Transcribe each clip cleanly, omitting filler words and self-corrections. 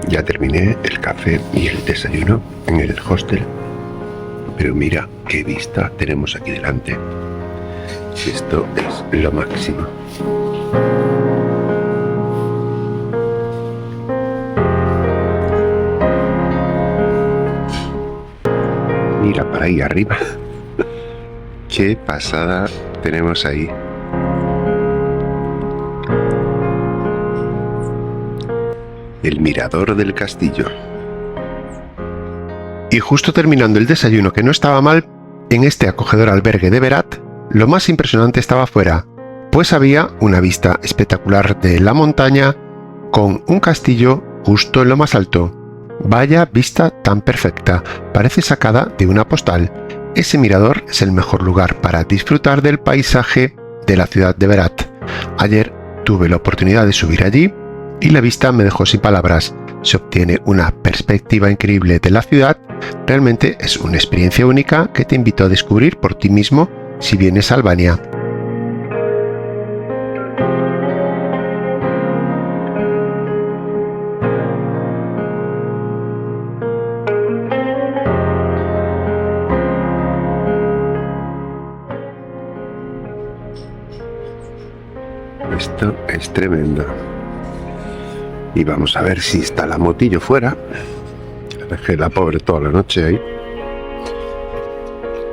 Ya terminé el café y el desayuno en el hostel, pero mira qué vista tenemos aquí delante. Esto es lo máximo. Mira para ahí arriba. Qué pasada tenemos ahí. El mirador del castillo. Y justo terminando el desayuno, que no estaba mal, en este acogedor albergue de Berat, lo más impresionante estaba afuera, pues había una vista espectacular de la montaña con un castillo justo en lo más alto. Vaya vista tan perfecta, parece sacada de una postal. Ese mirador es el mejor lugar para disfrutar del paisaje de la ciudad de Berat. Ayer tuve la oportunidad de subir allí y la vista me dejó sin palabras. Se obtiene una perspectiva increíble de la ciudad. Realmente es una experiencia única que te invito a descubrir por ti mismo si vienes a Albania. Esto es tremendo. Y vamos a ver si está la motillo fuera. Dejé la pobre toda la noche ahí,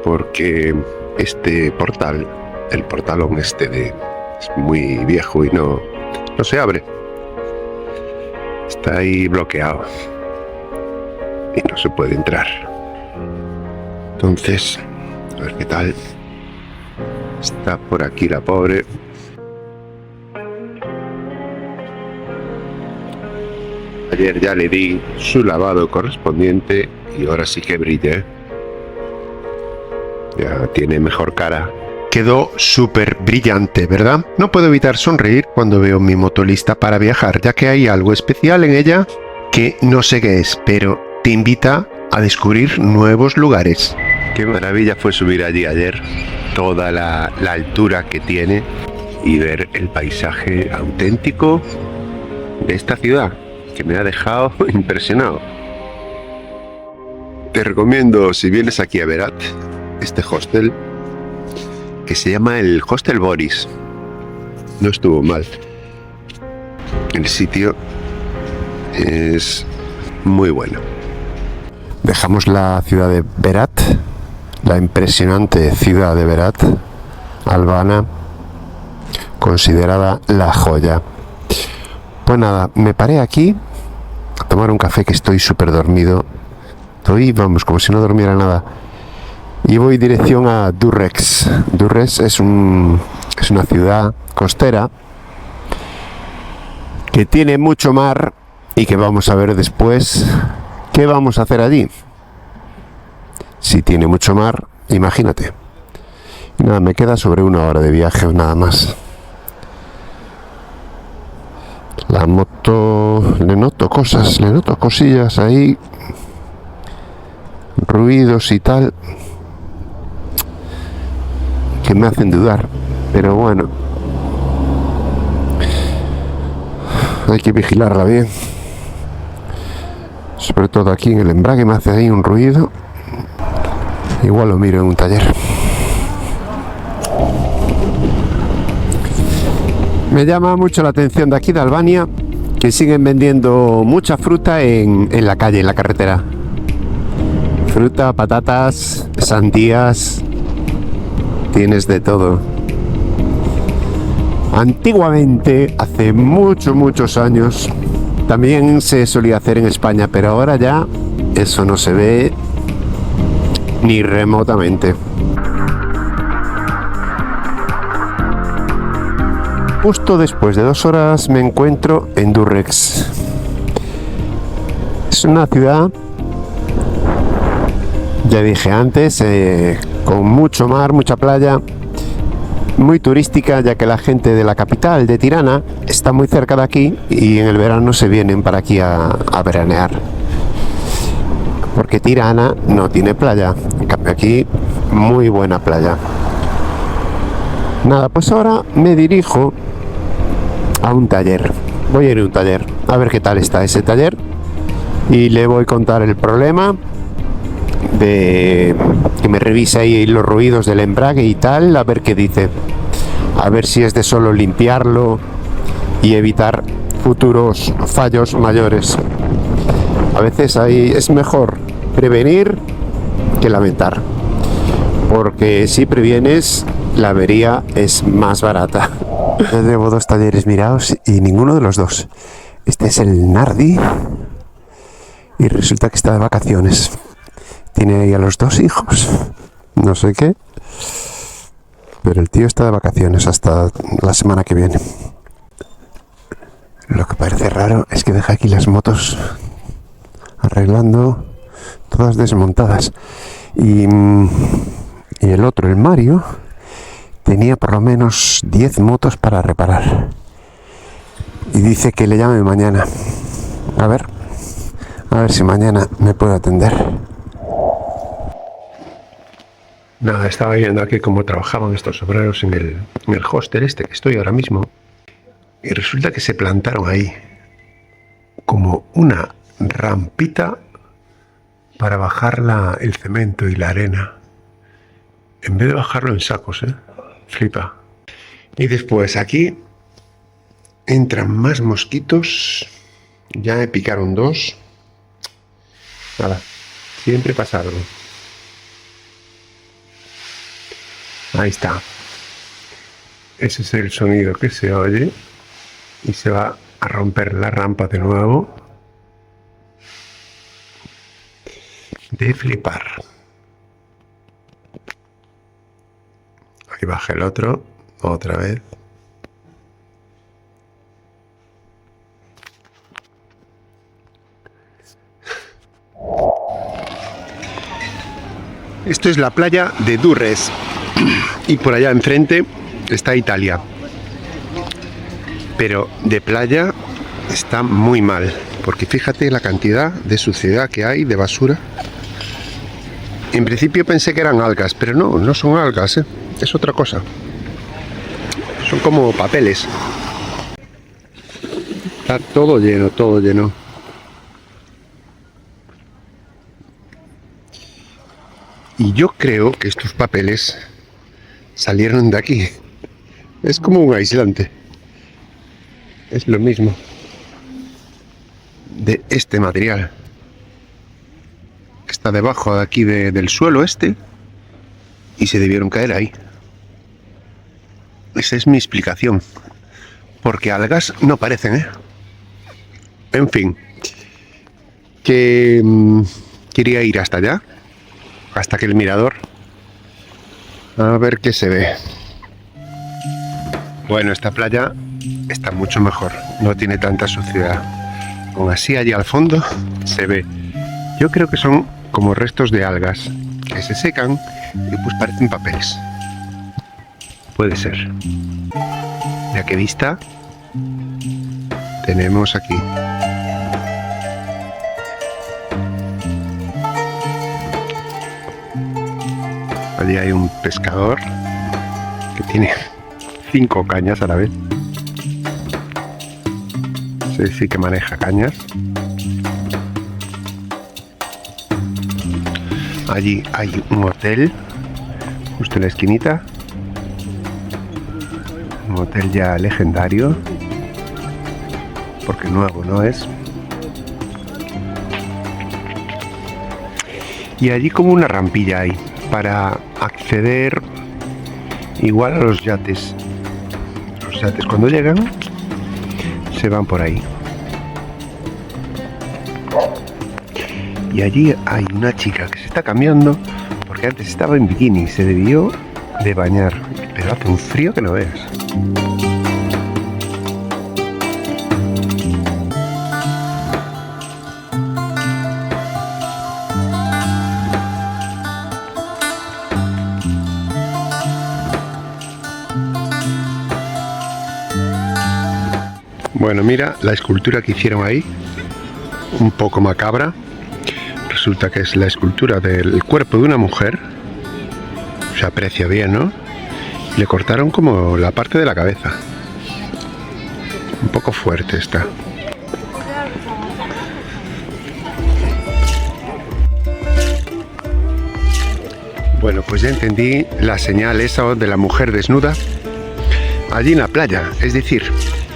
porque este portal, el portalón es muy viejo y no se abre. Está ahí bloqueado y no se puede entrar. Entonces, a ver qué tal. Está por aquí la pobre. Ayer ya le di su lavado correspondiente y ahora sí que brilla. Ya tiene mejor cara. Quedó súper brillante, ¿verdad? No puedo evitar sonreír cuando veo mi moto lista para viajar, ya que hay algo especial en ella que no sé qué es, pero te invita a descubrir nuevos lugares. Qué maravilla fue subir allí ayer, toda la altura que tiene y ver el paisaje auténtico de esta ciudad, que me ha dejado impresionado. Te recomiendo, si vienes aquí a Berat, este hostel que se llama el Hostel Boris. No estuvo mal. El sitio es muy bueno. Dejamos la ciudad de Berat, la impresionante ciudad de Berat, Albana, considerada la joya. Pues nada, me paré aquí a tomar un café, que estoy súper dormido. Estoy, vamos, como si no durmiera nada. Y voy dirección a Durrës. Durrës es una ciudad costera que tiene mucho mar y que vamos a ver después qué vamos a hacer allí. Si tiene mucho mar, imagínate. Y nada, me queda sobre 1 hora de viaje, nada más. La moto, le noto cosillas ahí, ruidos y tal, que me hacen dudar, pero bueno, hay que vigilarla bien. Sobre todo aquí en el embrague me hace ahí un ruido. Igual lo miro en un taller. Me llama mucho la atención de aquí de Albania que siguen vendiendo mucha fruta en la calle, en la carretera. Fruta, patatas, sandías, tienes de todo. Antiguamente, hace muchos años, también se solía hacer en España, pero ahora ya eso no se ve ni remotamente. Justo después de 2 horas me encuentro en Durrës. Es una ciudad, ya dije antes, con mucho mar, mucha playa, muy turística, ya que la gente de la capital, de Tirana, está muy cerca de aquí y en el verano se vienen para aquí a veranear. Porque Tirana no tiene playa, en cambio aquí muy buena playa. Nada, pues ahora me dirijo a un taller. Voy a ir a un taller, a ver qué tal está ese taller. y le voy a contar el problema de que me revise ahí los ruidos del embrague y tal, a ver qué dice, a ver si es de solo limpiarlo y evitar futuros fallos mayores. A veces ahí es mejor prevenir que lamentar, porque si previenes la avería es más barata. Yo llevo 2 talleres mirados y ninguno de los dos. Este es el Nardi y resulta que está de vacaciones. Tiene ahí a los 2 hijos, no sé qué, pero el tío está de vacaciones hasta la semana que viene. Lo que parece raro es que deja aquí las motos arreglando, todas desmontadas, y el otro, el Mario, tenía por lo menos 10 motos para reparar y dice que le llame mañana. A ver si mañana me puede atender. Nada, estaba viendo aquí cómo trabajaban estos obreros en el hostel este que estoy ahora mismo, y resulta que se plantaron ahí como una rampita para bajar el cemento y la arena, en vez de bajarlo en sacos, flipa. Y después aquí entran más mosquitos, ya me picaron 2. Nada, siempre pasa algo. Ahí está. Ese es el sonido que se oye y se va a romper la rampa de nuevo. De flipar. Ahí baja el otro, otra vez. Esto es la playa de Durres y por allá enfrente está Italia, pero de playa está muy mal, porque fíjate la cantidad de suciedad que hay, de basura. En principio pensé que eran algas, pero no son algas, es otra cosa. Son como papeles. Está todo lleno, todo lleno. Y yo creo que estos papeles salieron de aquí. Es como un aislante. Es lo mismo. De este material. Está debajo de aquí del suelo este. Y se debieron caer ahí. Esa es mi explicación. Porque algas no parecen, En fin. Que quería ir hasta allá. Hasta que el mirador. A ver qué se ve. Bueno, esta playa está mucho mejor. No tiene tanta suciedad. Aún así, allí al fondo se ve. Yo creo que son como restos de algas que se secan y pues parecen papeles. Puede ser. ¿Ya qué vista tenemos aquí? Allí hay un pescador que tiene 5 cañas a la vez. Sí que maneja cañas. Allí hay un hotel, justo en la esquinita. Un hotel ya legendario, porque nuevo no es. Y allí como una rampilla hay para acceder igual a los yates. Los yates cuando llegan se van por ahí. Y allí hay una chica que se está cambiando, porque antes estaba en bikini, se debió de bañar, pero hace un frío que no veas. Bueno, mira la escultura que hicieron ahí, un poco macabra. Resulta que es la escultura del cuerpo de una mujer. Se aprecia bien, ¿no? Le cortaron como la parte de la cabeza. Un poco fuerte está. Bueno, pues ya entendí la señal esa de la mujer desnuda allí en la playa. Es decir,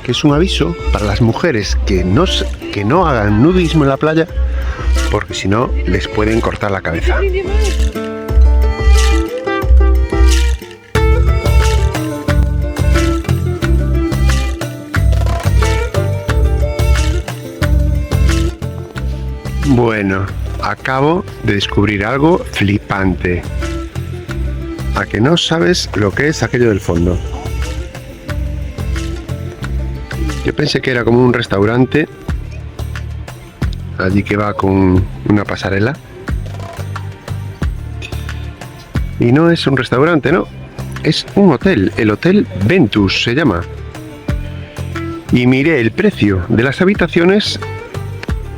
que es un aviso para las mujeres que no hagan nudismo en la playa, porque si no les pueden cortar la cabeza. Bueno, acabo de descubrir algo flipante. ¿A que no sabes lo que es aquello del fondo? Yo pensé que era como un restaurante, allí que va con una pasarela. Y no es un restaurante, no. Es un hotel, el Hotel Ventus se llama. Y miré el precio de las habitaciones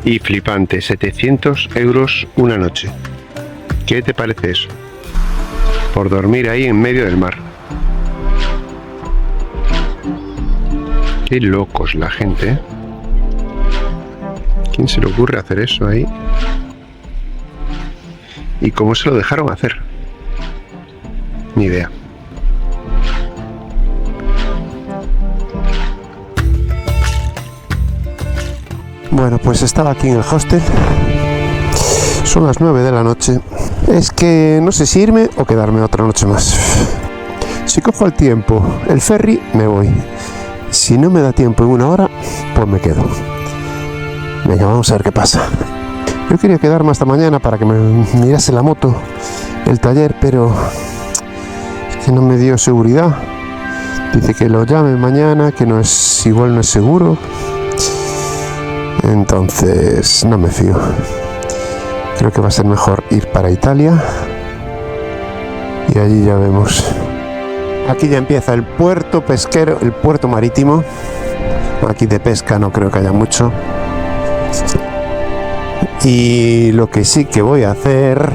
y flipante, 700 € una noche. ¿Qué te parece eso? Por dormir ahí en medio del mar. Qué locos la gente, ¿eh? ¿Quién se le ocurre hacer eso ahí? ¿Y cómo se lo dejaron hacer? Ni idea. Bueno, pues estaba aquí en el hostel. Son las 9 de la noche. Es que no sé si irme o quedarme otra noche más. Si cojo el tiempo, el ferry, me voy. Si no me da tiempo en una hora, pues me quedo. Venga, vamos a ver qué pasa. Yo quería quedarme hasta mañana para que me mirase la moto, el taller, pero es que no me dio seguridad. Dice que lo llame mañana, que igual no es seguro. Entonces no me fío. Creo que va a ser mejor ir para Italia y allí ya vemos. Aquí ya empieza el puerto pesquero, el puerto marítimo. Aquí de pesca no creo que haya mucho. Y lo que sí que voy a hacer,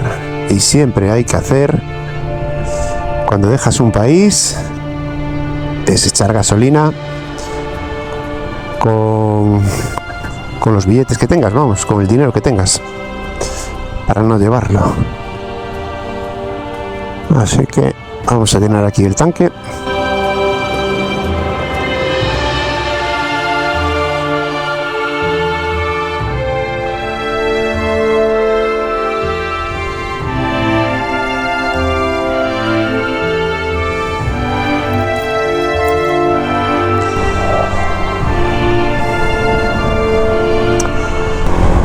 y siempre hay que hacer cuando dejas un país, es echar gasolina con los billetes que tengas, vamos, con el dinero que tengas, para no llevarlo. Así que vamos a llenar aquí el tanque.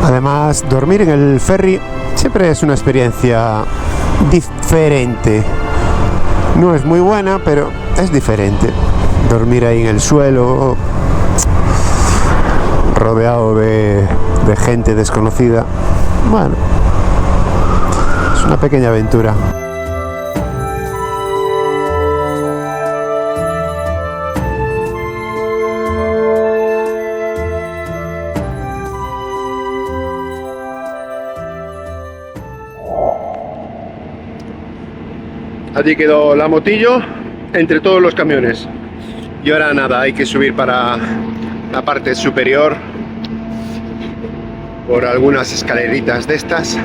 Además, dormir en el ferry siempre es una experiencia diferente. No es muy buena, pero es diferente. Dormir ahí en el suelo, rodeado de gente desconocida. Bueno, es una pequeña aventura. Allí quedó la motillo entre todos los camiones. Y ahora nada, hay que subir para la parte superior por algunas escaleritas de estas.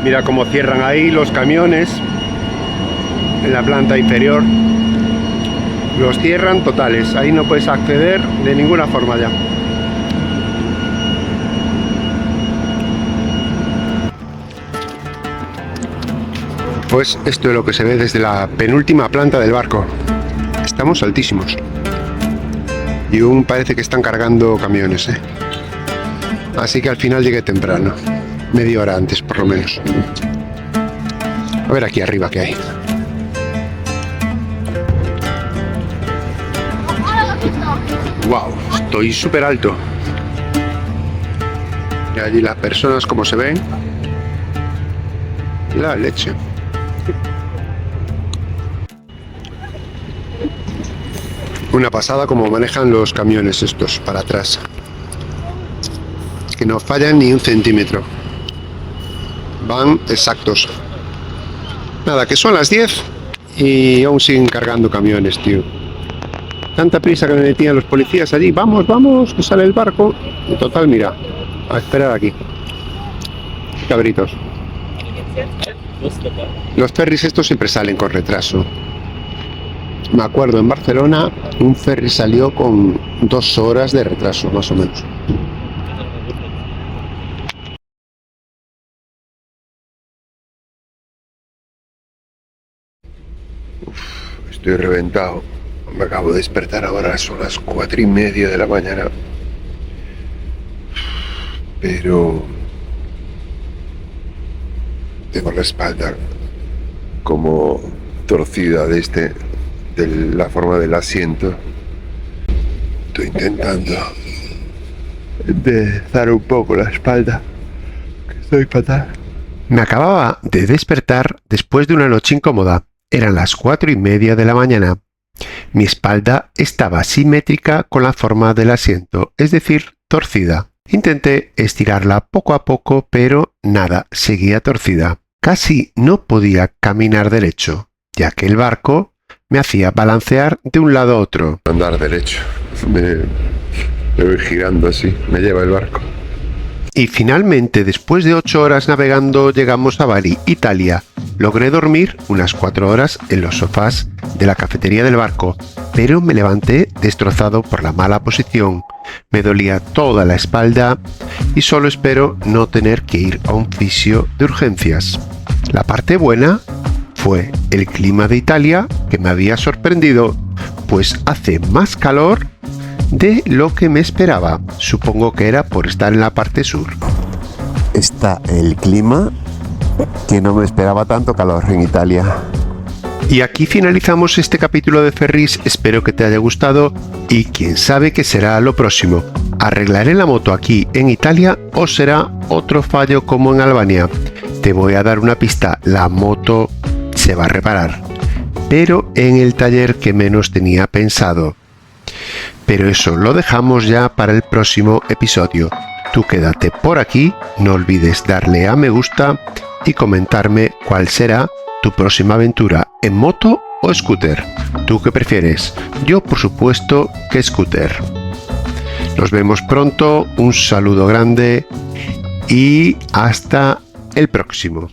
Mira cómo cierran ahí los camiones en la planta inferior. Los cierran totales, ahí no puedes acceder de ninguna forma ya. Pues esto es lo que se ve desde la penúltima planta del barco. Estamos altísimos. Y aún parece que están cargando camiones, ¿eh? Así que al final llegué temprano. Media hora antes, por lo menos. A ver aquí arriba qué hay. ¡Wow! Estoy súper alto. Y allí las personas como se ven. La leche. Una pasada como manejan los camiones estos para atrás, que no fallan ni un centímetro, van exactos. Nada, que son las 10 y aún siguen cargando camiones, tío. Tanta prisa que me metían los policías allí. Vamos, vamos, que sale el barco. En total, mira, a esperar aquí. cabritos. Los ferries estos siempre salen con retraso. Me acuerdo, en Barcelona un ferry salió con 2 horas de retraso, más o menos. Estoy reventado. Me acabo de despertar ahora, son las 4:30 de la mañana. Pero tengo la espalda como torcida de la forma del asiento. Estoy intentando enderezar un poco la espalda, que estoy fatal. Me acababa de despertar después de una noche incómoda. Eran las 4:30 de la mañana. Mi espalda estaba simétrica con la forma del asiento, es decir, torcida. Intenté estirarla poco a poco, pero nada, seguía torcida. Casi no podía caminar derecho, ya que el barco me hacía balancear de un lado a otro. Andar derecho, me voy girando así, me lleva el barco. Y finalmente, después de 8 horas navegando, llegamos a Bari, Italia. Logré dormir unas 4 horas en los sofás de la cafetería del barco, pero me levanté destrozado por la mala posición. Me dolía toda la espalda y solo espero no tener que ir a un fisio de urgencias. La parte buena fue el clima de Italia, que me había sorprendido, pues hace más calor de lo que me esperaba. Supongo que era por estar en la parte sur. Está el clima, que no me esperaba tanto calor en Italia. Y aquí finalizamos este capítulo de Ferries. Espero que te haya gustado y quién sabe qué será lo próximo. ¿Arreglaré la moto aquí en Italia o será otro fallo como en Albania? Te voy a dar una pista, la moto se va a reparar, pero en el taller que menos tenía pensado. Pero eso lo dejamos ya para el próximo episodio. Tú quédate por aquí, no olvides darle a me gusta y comentarme cuál será tu próxima aventura, en moto o scooter. ¿Tú qué prefieres? Yo, por supuesto, que scooter. Nos vemos pronto, un saludo grande y hasta el próximo.